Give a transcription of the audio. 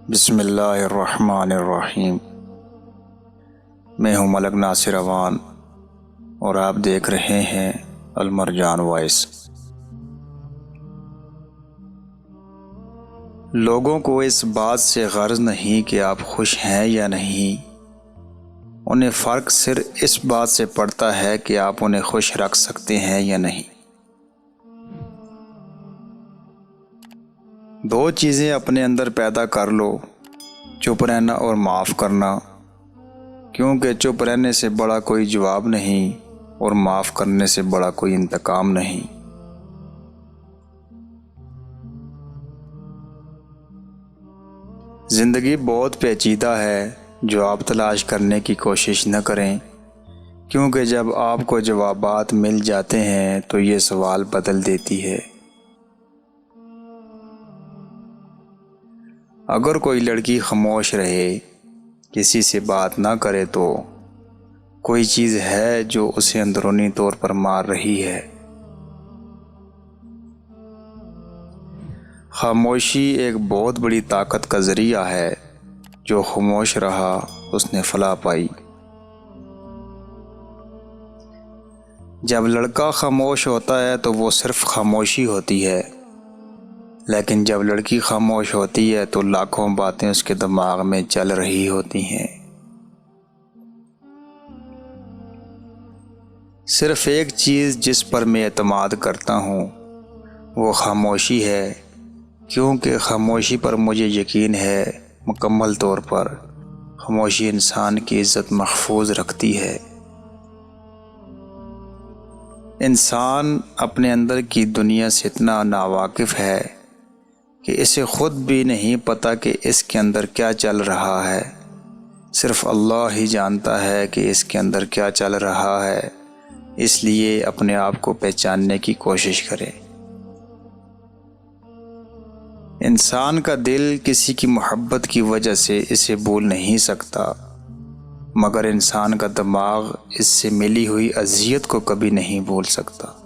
بسم اللہ الرحمن الرحیم۔ میں ہوں ملک ناصر اوان اور آپ دیکھ رہے ہیں المرجان وائس۔ لوگوں کو اس بات سے غرض نہیں کہ آپ خوش ہیں یا نہیں، انہیں فرق صرف اس بات سے پڑتا ہے کہ آپ انہیں خوش رکھ سکتے ہیں یا نہیں۔ دو چیزیں اپنے اندر پیدا کر لو، چپ رہنا اور معاف کرنا، کیونکہ چپ رہنے سے بڑا کوئی جواب نہیں اور معاف کرنے سے بڑا کوئی انتقام نہیں۔ زندگی بہت پیچیدہ ہے جو آپ تلاش کرنے کی کوشش نہ کریں، کیونکہ جب آپ کو جوابات مل جاتے ہیں تو یہ سوال بدل دیتی ہے۔ اگر کوئی لڑکی خاموش رہے، کسی سے بات نہ کرے تو کوئی چیز ہے جو اسے اندرونی طور پر مار رہی ہے۔ خاموشی ایک بہت بڑی طاقت کا ذریعہ ہے، جو خاموش رہا اس نے فلاح پائی۔ جب لڑکا خاموش ہوتا ہے تو وہ صرف خاموشی ہوتی ہے، لیکن جب لڑکی خاموش ہوتی ہے تو لاکھوں باتیں اس کے دماغ میں چل رہی ہوتی ہیں۔ صرف ایک چیز جس پر میں اعتماد کرتا ہوں وہ خاموشی ہے، کیونکہ خاموشی پر مجھے یقین ہے مکمل طور پر خاموشی انسان کی عزت محفوظ رکھتی ہے۔ انسان اپنے اندر کی دنیا سے اتنا ناواقف ہے کہ اسے خود بھی نہیں پتہ کہ اس کے اندر کیا چل رہا ہے۔ صرف اللہ ہی جانتا ہے کہ اس کے اندر کیا چل رہا ہے، اس لیے اپنے آپ کو پہچاننے کی کوشش کریں۔ انسان کا دل کسی کی محبت کی وجہ سے اسے بھول نہیں سکتا، مگر انسان کا دماغ اس سے ملی ہوئی اذیت کو کبھی نہیں بھول سکتا۔